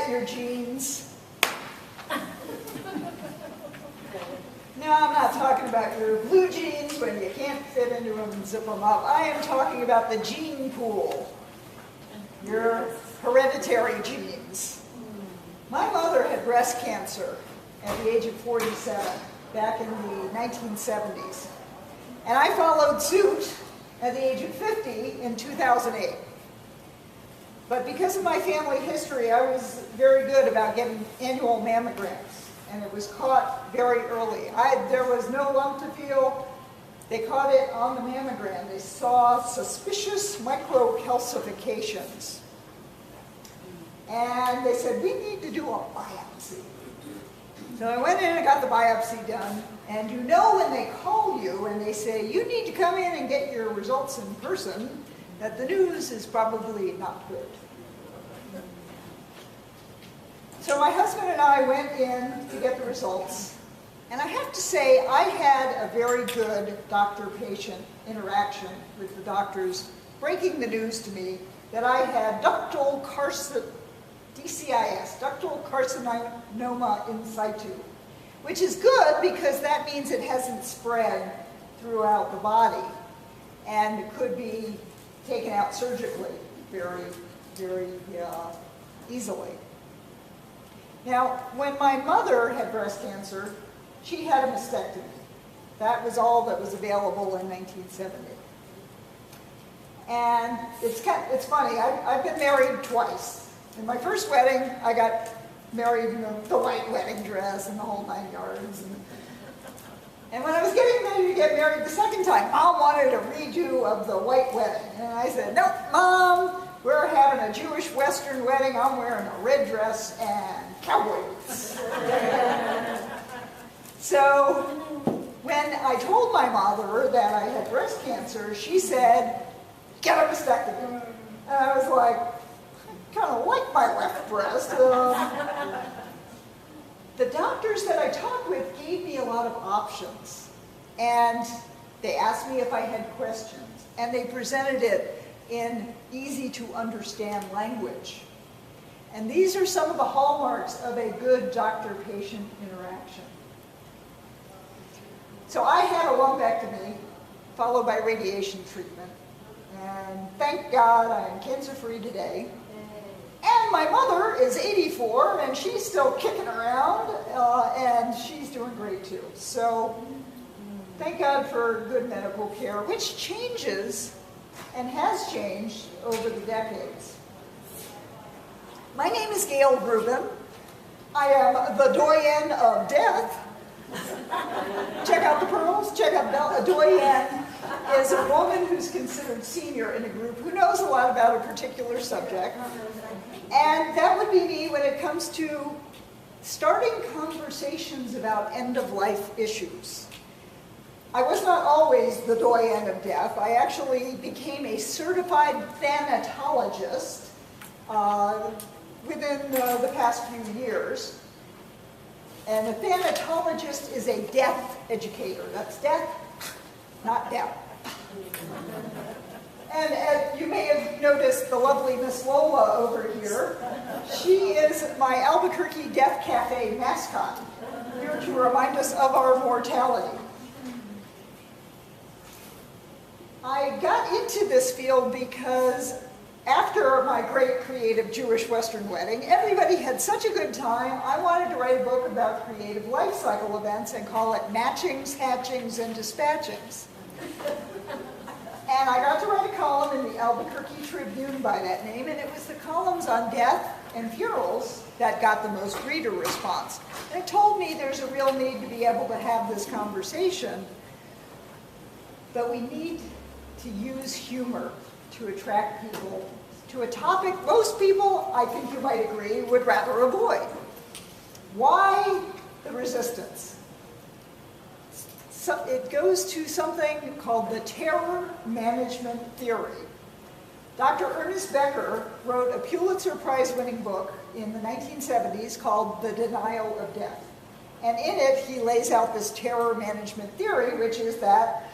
at your jeans. No, I'm not talking about your blue jeans when you can't fit into them and zip them up. I am talking about the gene pool, your hereditary genes. My mother had breast cancer at the age of 47 back in the 1970s. And I followed suit at the age of 50 in 2008. But because of my family history, I was very good about getting annual mammograms. And it was caught very early. There was no lump to feel. They caught it on the mammogram. They saw suspicious microcalcifications. And they said, we need to do a biopsy. So I went in and got the biopsy done. And you know when they call you and they say, you need to come in and get your results in person, that the news is probably not good. So my husband and I went in to get the results, and I have to say I had a very good doctor-patient interaction with the doctors, breaking the news to me that I had ductal carcinoma in situ, which is good because that means it hasn't spread throughout the body and could be taken out surgically very, very easily. Now, when my mother had breast cancer, she had a mastectomy. That was all that was available in 1970. And it's funny, I've been married twice. In my first wedding, I got married in the white wedding dress and the whole 9 yards. And when I was getting ready to get married the second time, Mom wanted a redo of the white wedding. And I said, nope, Mom, we're having a Jewish Western wedding. I'm wearing a red dress and cowboy boots. So when I told my mother that I had breast cancer, she said, get a mastectomy. And I was like, I kind of like my left breast. The doctors that I talked with gave me a lot of options. And they asked me if I had questions. And they presented it in easy to understand language. And these are some of the hallmarks of a good doctor-patient interaction. So I had a lumpectomy followed by radiation treatment. And thank God I am cancer-free today. And my mother is 84 and she's still kicking around and she's doing great too. So thank God for good medical care, which changes and has changed over the decades. My name is Gail Rubin. I am the Doyenne of Death. Check out the pearls, check out Bella. Doyenne is a woman who's considered senior in a group who knows a lot about a particular subject. And that would be me when it comes to starting conversations about end-of-life issues. I was not always the Doyenne of Death. I actually became a certified thanatologist within the past few years. And a thanatologist is a death educator. That's death, not death. And you may have noticed the lovely Miss Lola over here. She is my Albuquerque Death Cafe mascot, here to remind us of our mortality. I got into this field because after my great creative Jewish Western wedding, everybody had such a good time. I wanted to write a book about creative life cycle events and call it Matchings, Hatchings, and Dispatchings. And I got to write a column in the Albuquerque Tribune by that name, and it was the columns on death and funerals that got the most reader response. And it told me there's a real need to be able to have this conversation, but we need to use humor to attract people to a topic most people, I think you might agree, would rather avoid. Why the resistance? So it goes to something called the terror management theory. Dr. Ernest Becker wrote a Pulitzer Prize-winning book in the 1970s called The Denial of Death. And in it, he lays out this terror management theory, which is that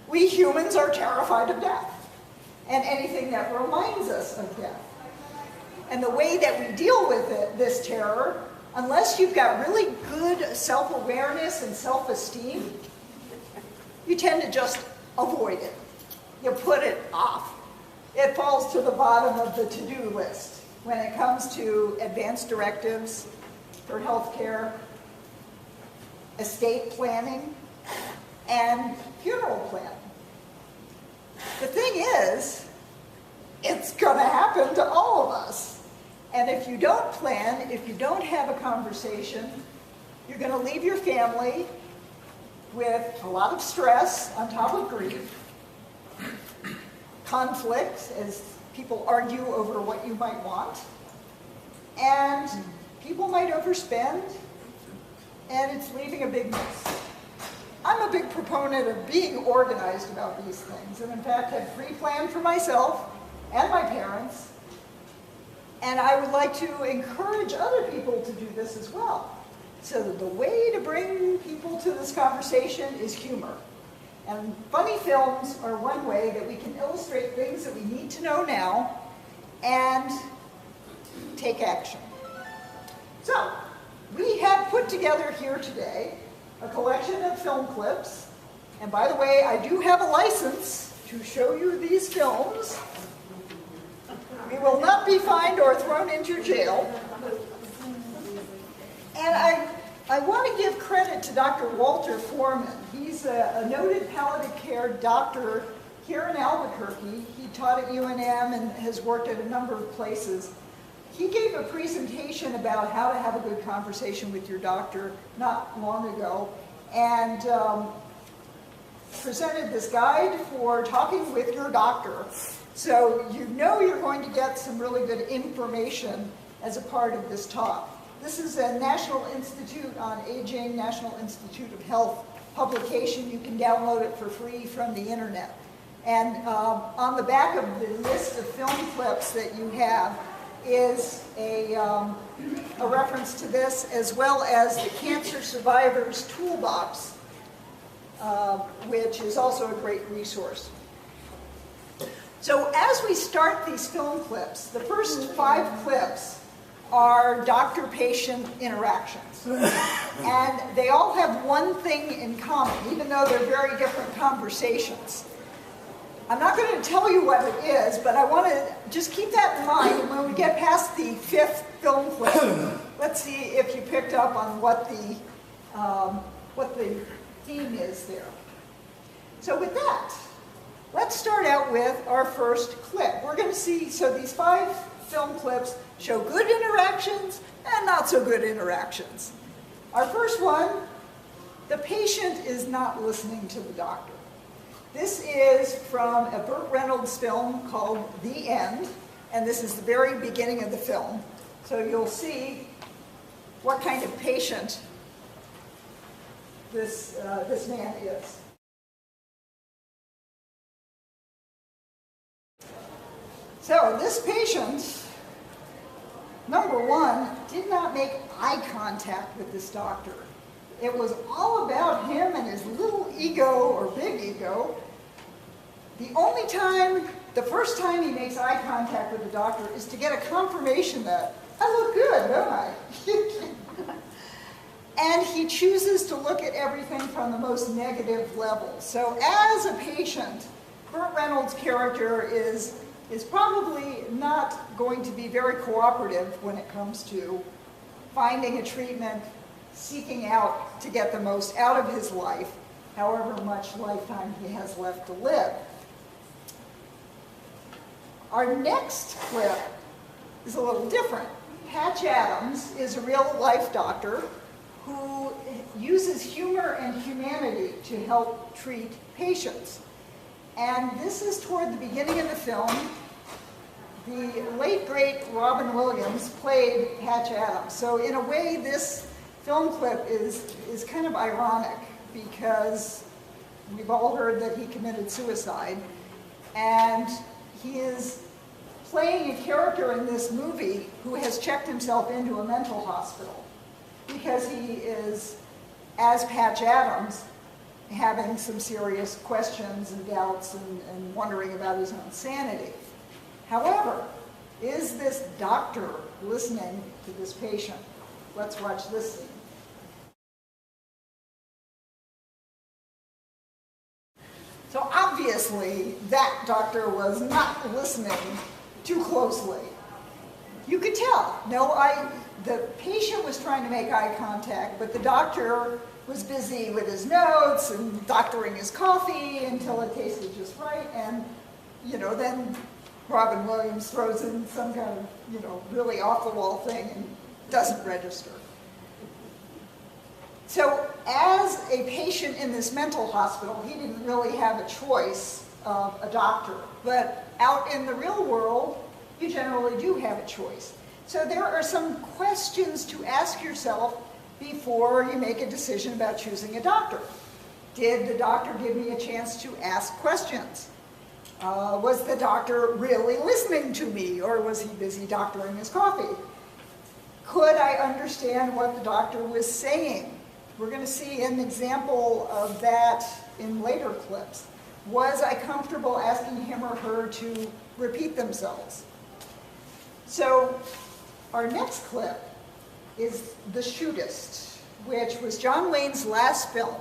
we humans are terrified of death and anything that reminds us of death. And the way that we deal with this terror, unless you've got really good self-awareness and self-esteem, you tend to just avoid it. You put it off. It falls to the bottom of the to-do list when it comes to advance directives for healthcare, estate planning, and funeral planning. The thing is, it's going to happen to all of us. And if you don't plan, if you don't have a conversation, you're going to leave your family with a lot of stress on top of grief, conflict as people argue over what you might want, and people might overspend, and it's leaving a big mess. I'm a big proponent of being organized about these things, and in fact had pre-planned for myself and my parents, and I would like to encourage other people to do this as well. So the way to bring people to this conversation is humor. And funny films are one way that we can illustrate things that we need to know now and take action. So, we have put together here today a collection of film clips. And by the way, I do have a license to show you these films. We will not be fined or thrown into jail. And I want to give credit to Dr. Walter Foreman. He's a noted palliative care doctor here in Albuquerque. He taught at UNM and has worked at a number of places. He gave a presentation about how to have a good conversation with your doctor not long ago, and presented this guide for talking with your doctor. So you know you're going to get some really good information as a part of this talk. This is a National Institute on Aging, National Institute of Health publication. You can download it for free from the internet. And on the back of the list of film clips that you have is a reference to this, as well as the Cancer Survivors Toolbox, which is also a great resource. So as we start these film clips, the first 5 clips are doctor-patient interactions. And they all have one thing in common, even though they're very different conversations. I'm not going to tell you what it is, but I want to just keep that in mind. And when we get past the 5th film clip, let's see if you picked up on what the theme is there. So with that, let's start out with our first clip. We're going to see, so these 5 film clips show good interactions and not so good interactions. Our first one, the patient is not listening to the doctor. This is from a Burt Reynolds film called The End, and this is the very beginning of the film. So you'll see what kind of patient this man is. So this patient, number one, did not make eye contact with this doctor. It was all about him and his little ego or big ego. The first time he makes eye contact with the doctor is to get a confirmation that, I look good, don't I? And he chooses to look at everything from the most negative level. So as a patient, Burt Reynolds' character is probably not going to be very cooperative when it comes to finding a treatment, seeking out to get the most out of his life, however much lifetime he has left to live. Our next clip is a little different. Patch Adams is a real-life doctor who uses humor and humanity to help treat patients. And this is toward the beginning of the film. The late, great Robin Williams played Patch Adams. So in a way, this film clip is kind of ironic because we've all heard that he committed suicide. And he is playing a character in this movie who has checked himself into a mental hospital because he is, as Patch Adams, having some serious questions and doubts and wondering about his own sanity. However, Is this doctor listening to this patient? Let's watch this scene. So obviously, that doctor was not listening too closely. You could tell. The patient was trying to make eye contact, but the doctor was busy with his notes and doctoring his coffee until it tasted just right. And, then Robin Williams throws in some kind of, really off-the-wall thing and doesn't register. So as a patient in this mental hospital, he didn't really have a choice of a doctor. But out in the real world, you generally do have a choice. So there are some questions to ask yourself before you make a decision about choosing a doctor. Did the doctor give me a chance to ask questions? Was the doctor really listening to me, or was he busy doctoring his coffee? Could I understand what the doctor was saying? We're going to see an example of that in later clips. Was I comfortable asking him or her to repeat themselves? So our next clip is The Shootist, which was John Wayne's last film.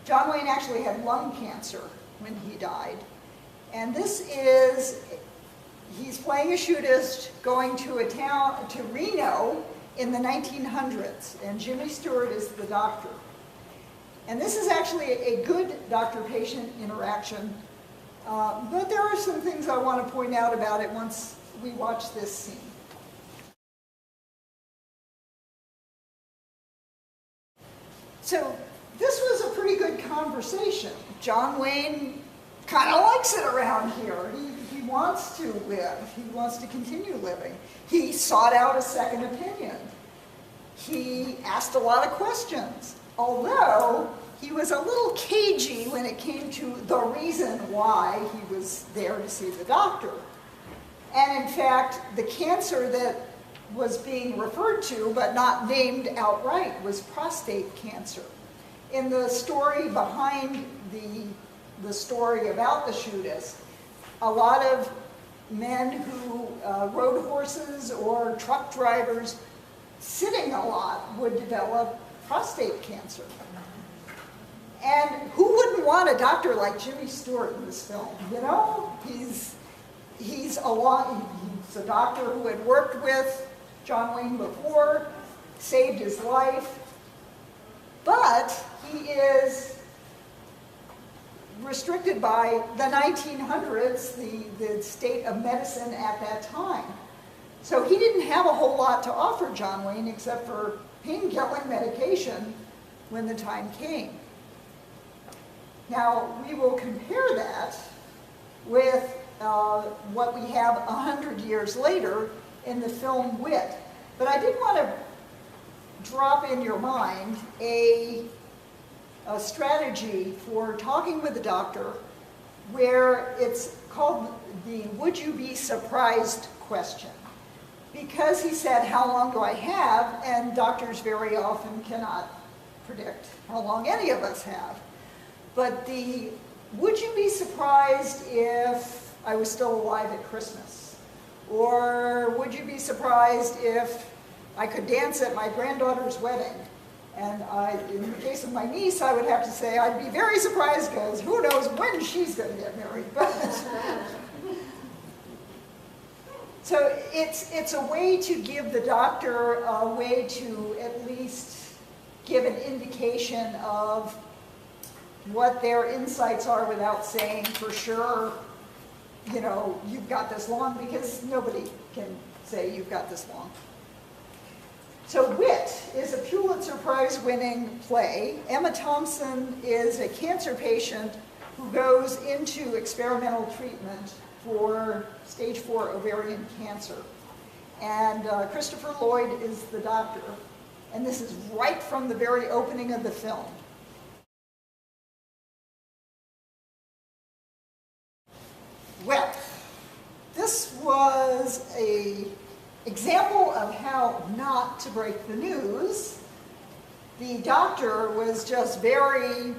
John Wayne actually had lung cancer when he died. And this is, he's playing a shootist going to a town, to Reno in the 1900s. And Jimmy Stewart is the doctor. And this is actually a good doctor-patient interaction. But there are some things I want to point out about it once we watch this scene. So this was a pretty good conversation. John Wayne kind of likes it around here. He wants to live. He wants to continue living. He sought out a second opinion. He asked a lot of questions, although he was a little cagey when it came to the reason why he was there to see the doctor. And in fact, the cancer that was being referred to, but not named outright, was prostate cancer. In the story behind the story about the Shootist, a lot of men who rode horses or truck drivers sitting a lot would develop prostate cancer. And who wouldn't want a doctor like Jimmy Stewart in this film? He's a doctor who had worked with John Wayne before, saved his life, but he is restricted by the 1900s, the state of medicine at that time. So he didn't have a whole lot to offer John Wayne except for pain-killing medication when the time came. Now, we will compare that with what we have 100 years later in the film Wit. But I did want to drop in your mind a strategy for talking with a doctor where it's called the "would you be surprised" question. Because he said, how long do I have? And doctors very often cannot predict how long any of us have. But the would you be surprised if I was still alive at Christmas? Or would you be surprised if I could dance at my granddaughter's wedding? And in the case of my niece, I would have to say I'd be very surprised because who knows when she's going to get married. So it's a way to give the doctor a way to at least give an indication of what their insights are without saying for sure, you've got this long, because nobody can say you've got this long. So Wit is a Pulitzer Prize-winning play. Emma Thompson is a cancer patient who goes into experimental treatment for stage 4 ovarian cancer. And Christopher Lloyd is the doctor. And this is right from the very opening of the film. Well, this was an example of how not to break the news. The doctor was just very,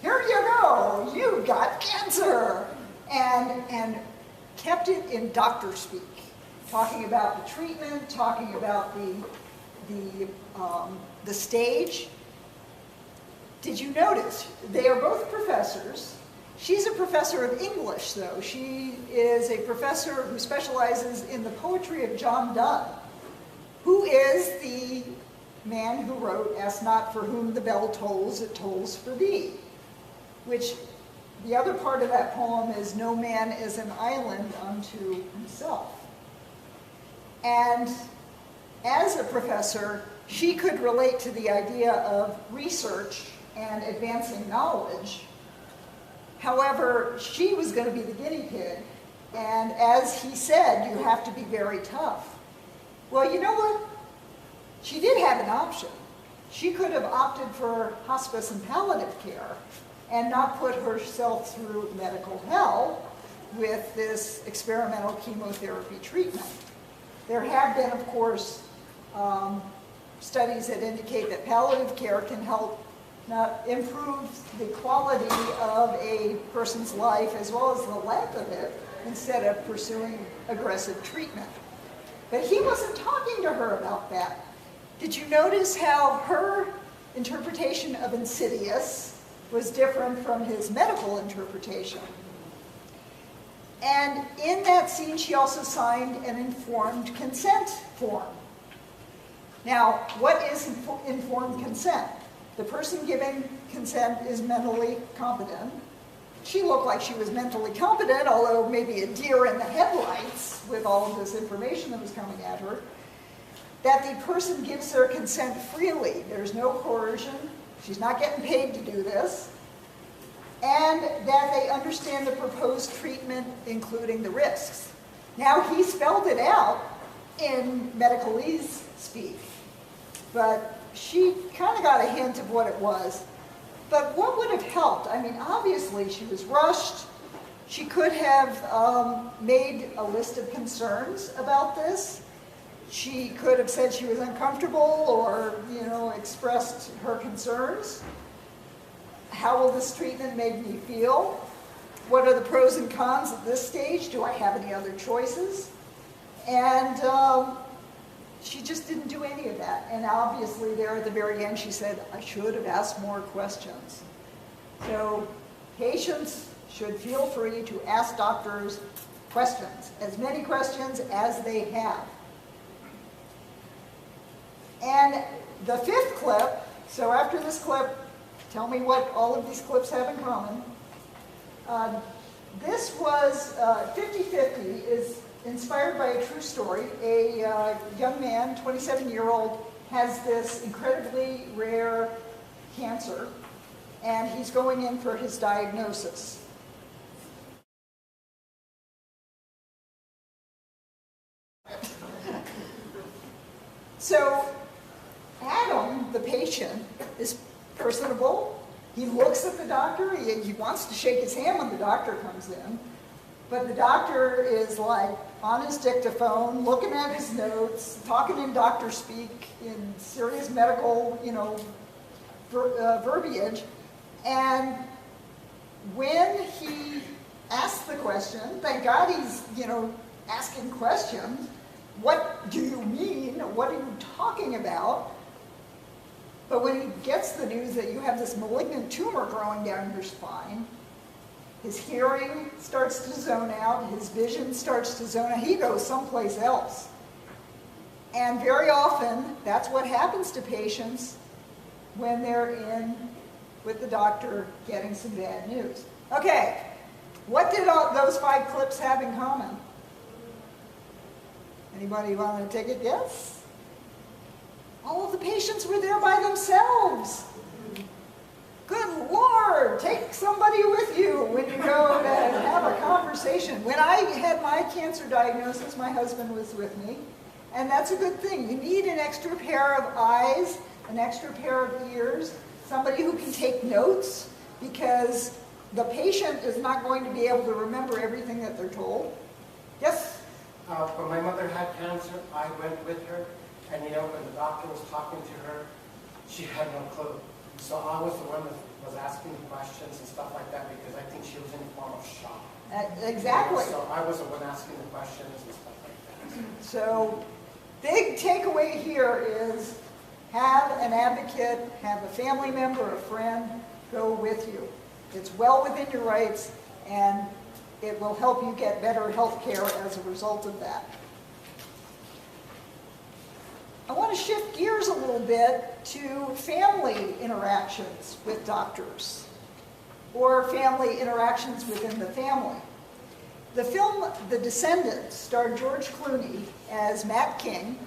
here you go, you've got cancer. And kept it in doctor speak, talking about the treatment, talking about the stage. Did you notice? They are both professors. She's a professor of English, though. She is a professor who specializes in the poetry of John Donne, who is the man who wrote, "Ask not for whom the bell tolls, it tolls for thee," which the other part of that poem is, "No man is an island unto himself." And as a professor, she could relate to the idea of research and advancing knowledge. However, she was going to be the guinea pig, and as he said, you have to be very tough. Well, you know what? She did have an option. She could have opted for hospice and palliative care and not put herself through medical hell with this experimental chemotherapy treatment. There have been, of course, studies that indicate that palliative care can help improve the quality of a person's life as well as the length of it instead of pursuing aggressive treatment. But he wasn't talking to her about that. Did you notice how her interpretation of insidious was different from his medical interpretation? And in that scene, she also signed an informed consent form. Now, what is informed consent? The person giving consent is mentally competent. She looked like she was mentally competent, although maybe a deer in the headlights with all of this information that was coming at her. That the person gives their consent freely. There's no coercion. She's not getting paid to do this. And that they understand the proposed treatment, including the risks. Now, he spelled it out in medicalese speak, but she kind of got a hint of what it was. But what would have helped? I mean, obviously she was rushed. She could have made a list of concerns about this. She could have said she was uncomfortable or, expressed her concerns. How will this treatment make me feel? What are the pros and cons at this stage? Do I have any other choices? And she just didn't do any of that. And obviously there at the very end she said, I should have asked more questions. So patients should feel free to ask doctors questions, as many questions as they have. And the fifth clip, so after this clip, tell me what all of these clips have in common. This was 50-50, is inspired by a true story. A young man, 27-year-old, has this incredibly rare cancer, and he's going in for his diagnosis. So Adam, the patient, is personable. He looks at the doctor. He wants to shake his hand when the doctor comes in. But the doctor is like on his dictaphone, looking at his notes, talking in doctor speak, in serious medical, verbiage. And when he asks the question, thank God he's, asking questions. What do you mean? What are you talking about? But when he gets the news that you have this malignant tumor growing down your spine, his hearing starts to zone out, his vision starts to zone out, he goes someplace else. And very often, that's what happens to patients when they're in with the doctor getting some bad news. Okay, what did all those 5 clips have in common? Anybody want to take a guess? All of the patients were there by themselves. Good Lord, take somebody with you when you go to have a conversation. When I had my cancer diagnosis, my husband was with me, and that's a good thing. You need an extra pair of eyes, an extra pair of ears, somebody who can take notes, because the patient is not going to be able to remember everything that they're told. Yes? When my mother had cancer, I went with her, and when the doctor was talking to her, she had no clue. So I was the one that was asking questions and stuff like that because I think she was in a form of shock. Exactly. So I was the one asking the questions and stuff like that. So, big takeaway here is have an advocate, have a family member, a friend go with you. It's well within your rights, and it will help you get better health care as a result of that. I want to shift gears a little bit to family interactions with doctors, or family interactions within the family. The film The Descendants starred George Clooney as Matt King,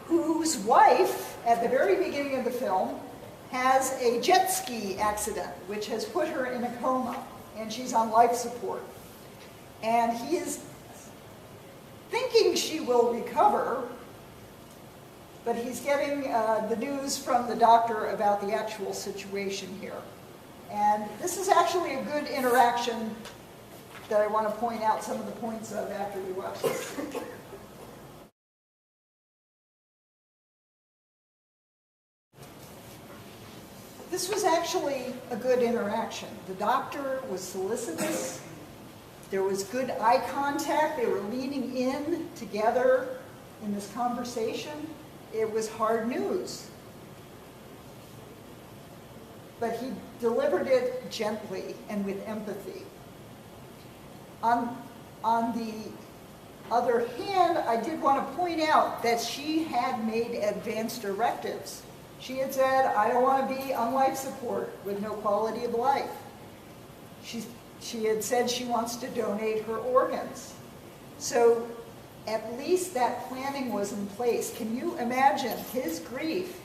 whose wife, at the very beginning of the film, has a jet ski accident, which has put her in a coma, and she's on life support. And he is thinking she will recover, but he's getting the news from the doctor about the actual situation here. And this is actually a good interaction that I want to point out some of the points of after we watch this. This was actually a good interaction. The doctor was solicitous. There was good eye contact. They were leaning in together in this conversation. It was hard news. But he delivered it gently and with empathy. On the other hand, I did want to point out that she had made advanced directives. She had said, I don't want to be on life support with no quality of life. She had said she wants to donate her organs. So at least that planning was in place. Can you imagine his grief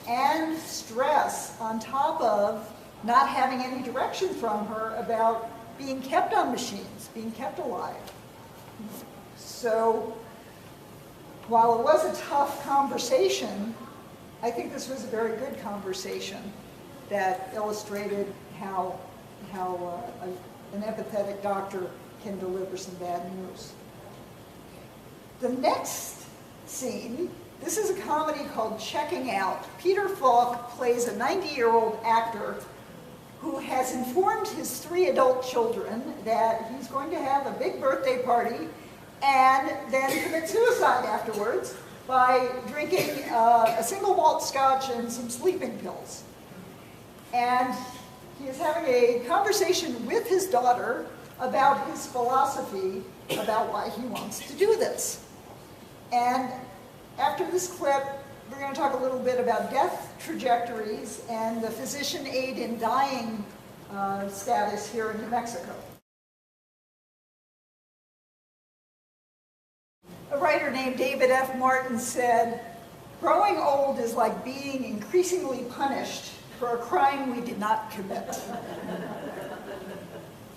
and stress on top of not having any direction from her about being kept on machines, being kept alive? So while it was a tough conversation, I think this was a very good conversation that illustrated how an empathetic doctor can deliver some bad news. The next scene, this is a comedy called Checking Out. Peter Falk plays a 90-year-old actor who has informed his 3 adult children that he's going to have a big birthday party and then commit suicide afterwards by drinking a single malt scotch and some sleeping pills. And he is having a conversation with his daughter about his philosophy about why he wants to do this. And after this clip, we're going to talk a little bit about death trajectories and the physician aid in dying status here in New Mexico. A writer named David F. Martin said, "Growing old is like being increasingly punished for a crime we did not commit."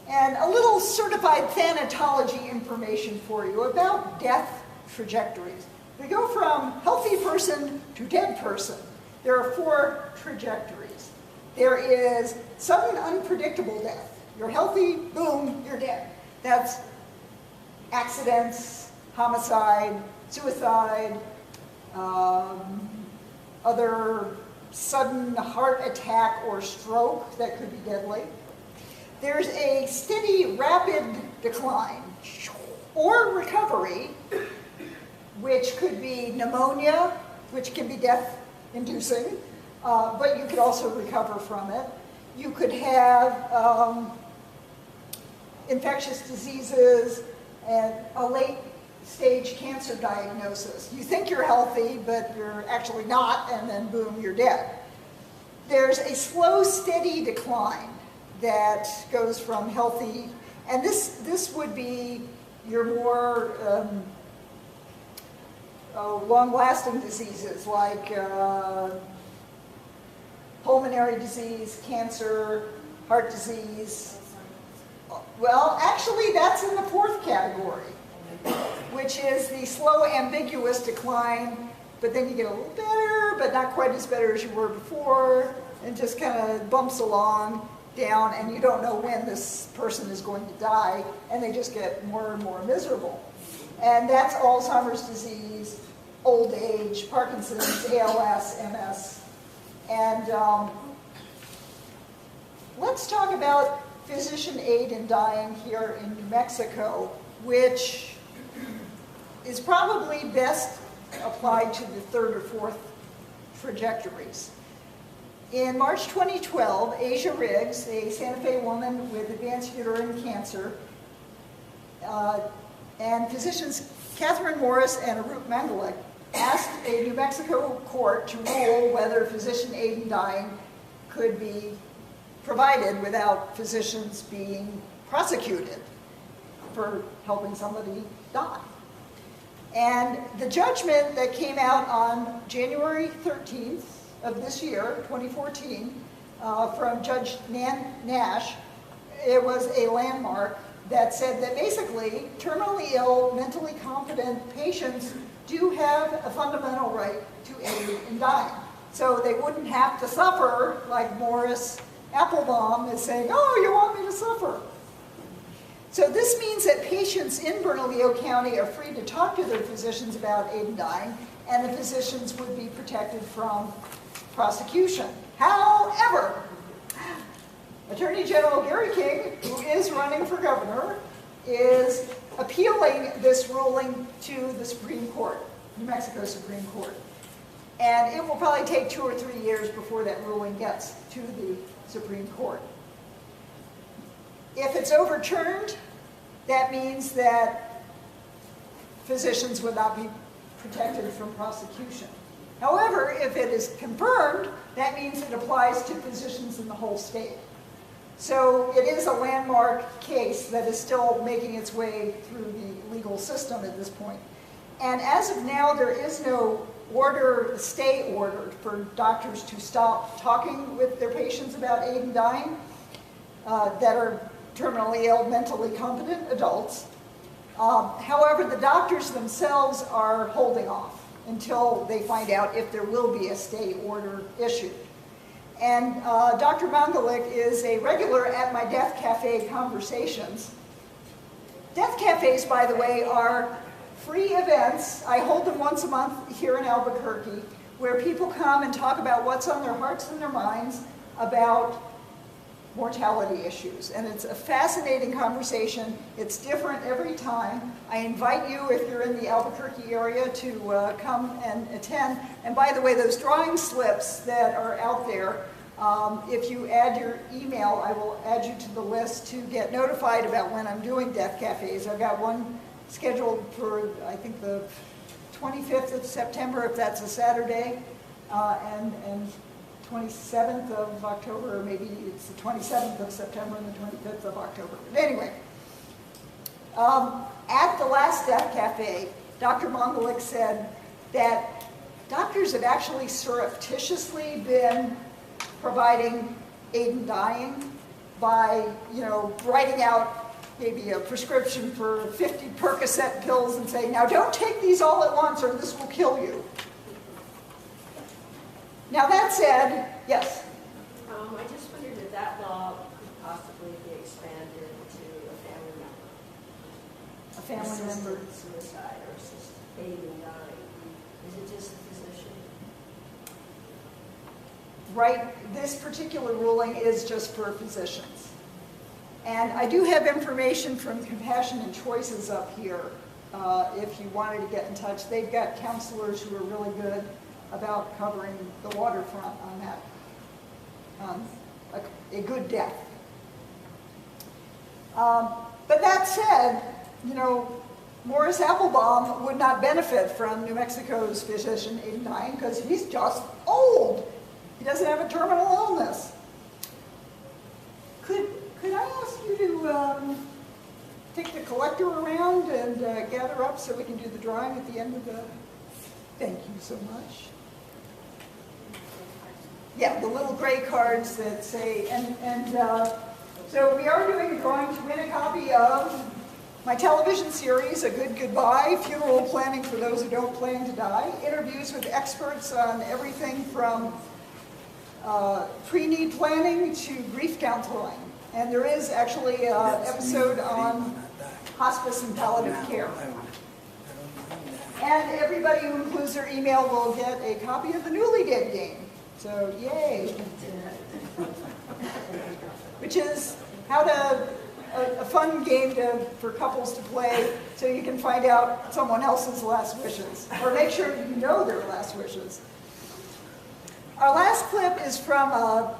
And a little certified thanatology information for you about death trajectories. We go from healthy person to dead person. There are 4 trajectories. There is sudden unpredictable death. You're healthy, boom, you're dead. That's accidents, homicide, suicide, other sudden heart attack or stroke that could be deadly. There's a steady, rapid decline or recovery, which could be pneumonia, which can be death-inducing, but you could also recover from it. You could have infectious diseases and a late-stage cancer diagnosis. You think you're healthy, but you're actually not, and then boom, you're dead. There's a slow, steady decline that goes from healthy, and this would be your more long-lasting diseases like pulmonary disease, cancer, heart disease. Well, actually, that's in the 4th category, which is the slow, ambiguous decline, but then you get a little better, but not quite as better as you were before, and just kind of bumps along down, and you don't know when this person is going to die, and they just get more and more miserable. And that's Alzheimer's disease, old age, Parkinson's, ALS, MS. And let's talk about physician aid in dying here in New Mexico, which is probably best applied to the third or fourth trajectories. In March 2012, Asia Riggs, a Santa Fe woman with advanced uterine cancer, and physicians Catherine Morris and Arut Mangalik asked a New Mexico court to rule whether physician aid in dying could be provided without physicians being prosecuted for helping somebody die. And the judgment that came out on January 13th of this year, 2014, from Judge Nash, it was a landmark that said that basically terminally ill, mentally competent patients do have a fundamental right to aid in dying. So they wouldn't have to suffer like Morris Applebaum is saying, oh, you want me to suffer. So this means that patients in Bernalillo County are free to talk to their physicians about aid in dying, and the physicians would be protected from prosecution. However, Attorney General Gary King, who is running for governor, is appealing this ruling to the Supreme Court, New Mexico Supreme Court. And it will probably take 2 or 3 years before that ruling gets to the Supreme Court. If it's overturned, that means that physicians would not be protected from prosecution. However, if it is confirmed, that means it applies to physicians in the whole state. So it is a landmark case that is still making its way through the legal system at this point. And as of now, there is no order, stay order for doctors to stop talking with their patients about aid in dying that are terminally ill, mentally competent adults. However, the doctors themselves are holding off until they find out if there will be a stay order issued. And Dr. Mangalik is a regular at my Death Cafe conversations. Death Cafes, by the way, are free events. I hold them once a month here in Albuquerque, where people come and talk about what's on their hearts and their minds about mortality issues. And it's a fascinating conversation. It's different every time. I invite you, if you're in the Albuquerque area, to come and attend. And by the way, those drawing slips that are out there, if you add your email, I will add you to the list to get notified about when I'm doing Death Cafes. I've got one scheduled for, I think, the 25th of September, if that's a Saturday, and 27th of October, or maybe it's the 27th of September and the 25th of October. But anyway, at the last Death Cafe, Dr. Mangalik said that doctors have actually surreptitiously been providing aid in dying by, writing out maybe a prescription for 50 Percocet pills and saying, now don't take these all at once or this will kill you. Now that said, yes? I just wondered if that law could possibly be expanded to a family member. A family member. Suicide or assisted aid in dying. Is it just the physician? Right, this particular ruling is just for physicians. And I do have information from Compassion and Choices up here if you wanted to get in touch. They've got counselors who are really good about covering the waterfront on that, a good death. But that said, Morris Applebaum would not benefit from New Mexico's physician aid in dying because he's just old. He doesn't have a terminal illness. Could I ask you to take the collector around and gather up so we can do the drawing at the end of the... Thank you so much. Yeah, the little gray cards that say, so we are doing a drawing to win a copy of my television series, A Good Goodbye, Funeral Planning for Those Who Don't Plan to Die, interviews with experts on everything from pre-need planning to grief counseling. And there is actually an episode on hospice and palliative care. And everybody who includes their email will get a copy of the Newly Dead game. So yay. Which is a fun game for couples to play so you can find out someone else's last wishes, or make sure you know their last wishes. Our last clip is from a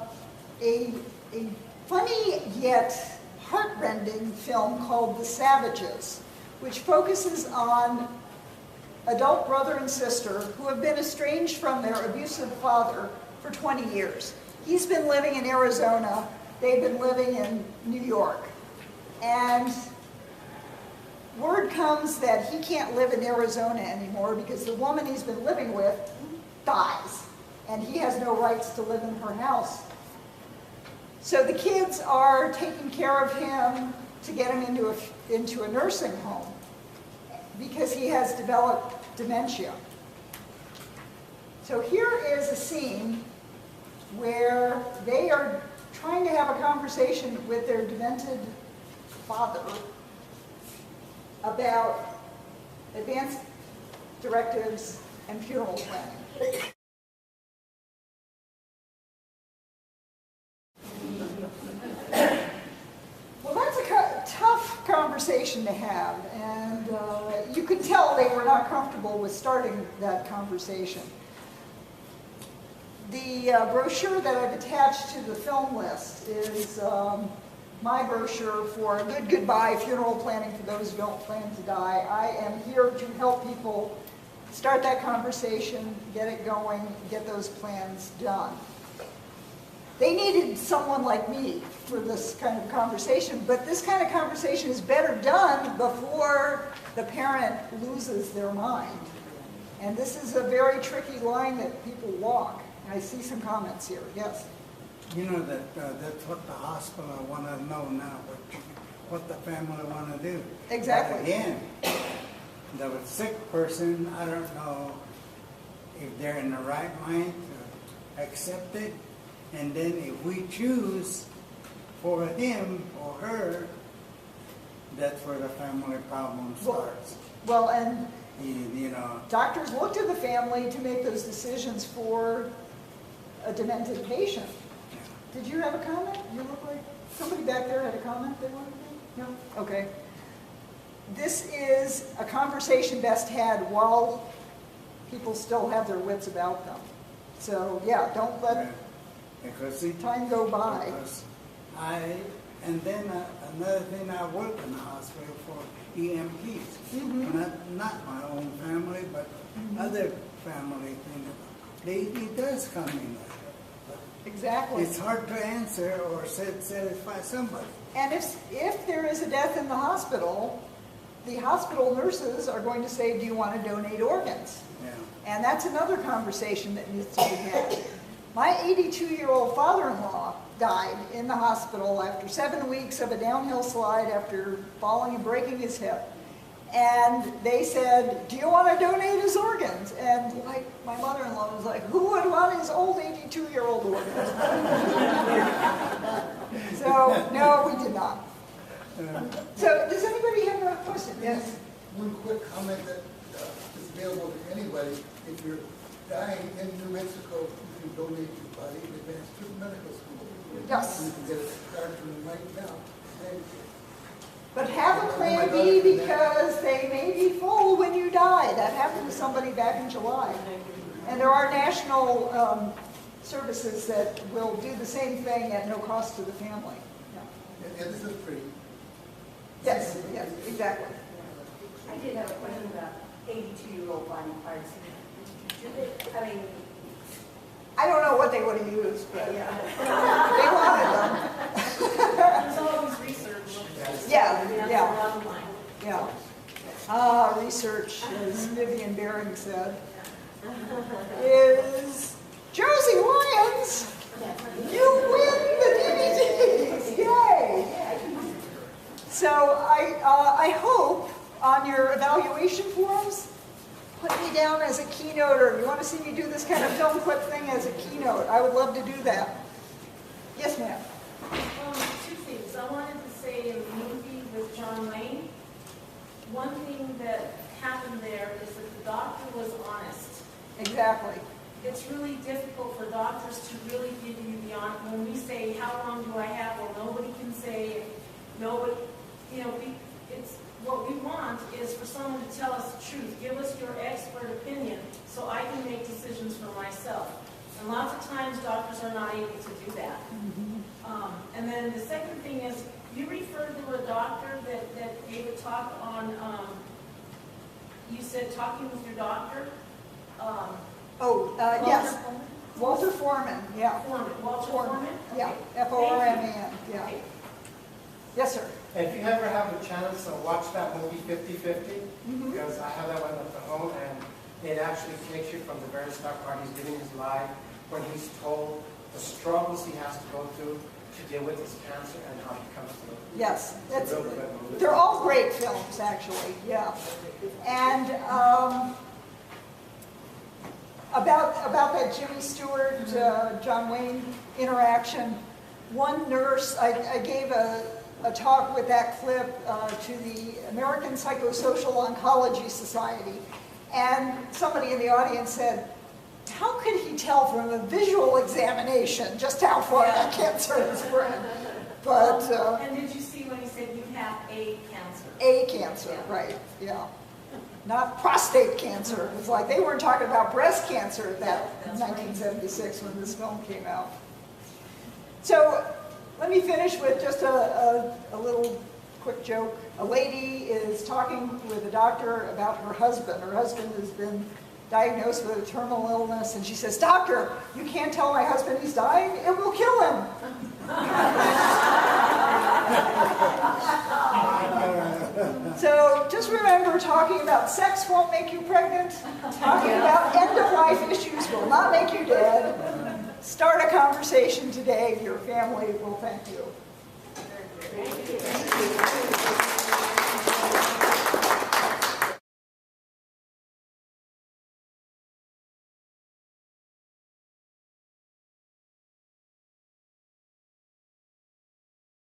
funny yet heartrending film called The Savages, which focuses on adult brother and sister who have been estranged from their abusive father for 20 years. He's been living in Arizona, they've been living in New York. And word comes that he can't live in Arizona anymore because the woman he's been living with dies, and he has no rights to live in her house. So the kids are taking care of him to get him into a nursing home because he has developed dementia. So here is a scene where they are trying to have a conversation with their demented father about advanced directives and funeral planning. Well, that's a tough conversation to have, and you could tell they were not comfortable with starting that conversation. The brochure that I've attached to the film list is my brochure for a good goodbye funeral planning for those who don't plan to die. I am here to help people start that conversation, get it going, get those plans done. They needed someone like me for this kind of conversation, but this kind of conversation is better done before the parent loses their mind. And this is a very tricky line that people walk. I see some comments here. Yes? You know that's what the hospital want to know now, what the family want to do. Exactly. But again, the sick person, I don't know if they're in the right mind to accept it. And then if we choose for him or her, that's where the family problem starts. Well, and you know, doctors look to the family to make those decisions for a demented patient. Did you have a comment? You look like somebody back there had a comment they wanted to make? No? Okay. This is a conversation best had while people still have their wits about them. So, yeah, don't let time go by. And then another thing, I work in the hospital for EMTs. Not my own family, but other family things. It does come in. Exactly. It's hard to answer or satisfy somebody. And if there is a death in the hospital nurses are going to say, do you want to donate organs? Yeah. And that's another conversation that needs to be had. My 82-year-old father-in-law died in the hospital after 7 weeks of a downhill slide after falling and breaking his hip. And they said, do you want to donate his organs? And like my mother-in-law was like, who would want his old 82-year-old organs? So, no, we did not. So, does anybody have a question? Yes? One quick comment that is available to anybody. If you're dying in New Mexico, you can donate your body in advance to medical school. Yes. You can get it started from right now. But have a plan B because they may be full when you die. That happened to somebody back in July. And there are national services that will do the same thing at no cost to the family. Yeah. And this is free. Yes, yes, exactly. I did have a question about 82-year-old body parts. I don't know what they would have used, but Yeah. they wanted them. There's always research. Yeah, That's yeah. a lot of mine. Yeah. Research, as Vivian Baring said, is Josie Lyons. You win the DVDs! Yay! So I hope on your evaluation forms, put me down as a keynoter. You want to see me do this kind of film clip thing as a keynote? I would love to do that. Yes, ma'am. Two things. I wanted to say in the movie with John Wayne, one thing that happened there is that the doctor was honest. Exactly. it's really difficult for doctors to really give you the honor. When we say, how long do I have? Well, nobody can say, nobody, it's what we want is for someone to tell us the truth. Give us your expert opinion so I can make decisions for myself. And lots of times doctors are not able to do that. And then the second thing is, you referred to a doctor that gave a talk on, you said talking with your doctor. Yes. Walter Foreman, yeah. Walter Foreman? Yeah, Okay. F-O-R-M-A-N, yeah. Okay. Yes, sir. And if you ever have a chance to watch that movie 50-50, because I have that one at the home, and it actually takes you from the very start part he's living his life, when he's told the struggles he has to go through to deal with his cancer and how he comes through. Yes, It's a real good movie. they're all great films, actually, yeah. And about that Jimmy Stewart, John Wayne interaction, one nurse, I gave a talk with that clip to the American Psychosocial Oncology Society, and somebody in the audience said, how could he tell from a visual examination just how far that cancer has spread? But And did you see when he said you have a cancer? a cancer, right, yeah. Not prostate cancer. It was like they weren't talking about breast cancer in 1976 when this film came out. So let me finish with just a little quick joke. A lady is talking with a doctor about her husband. Her husband has been diagnosed with a terminal illness, and she says, "Doctor, you can't tell my husband he's dying. It will kill him." So just remember, talking about sex won't make you pregnant. Talking about end-of-life issues will not make you dead. Start a conversation today. Your family will thank you.